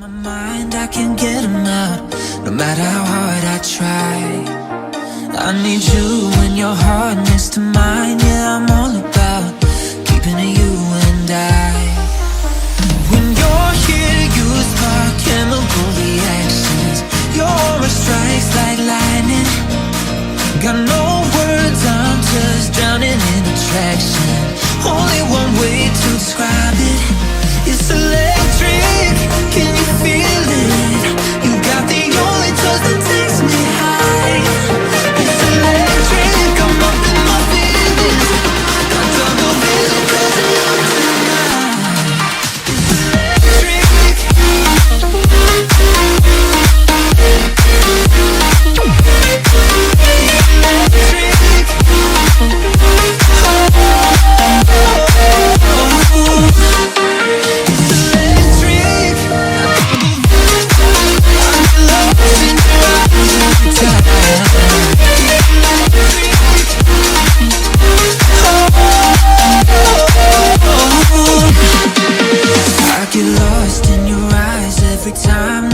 my mind, I can't get them out, no matter how hard I try. I need you and your heart next to mine. Yeah, I'm all about keeping it you and I. When you're here, you spark chemical reactions. Your aura strikes like lightning. Got no words, I'm just drowning in attraction. Only one way to describe it. It's electric, can you feel it? You got the only touch that takes me high. It's electric, I'm up in my feelings. Got double vision 'cause I'm up tonight. It's electric. I get lost in your eyes every time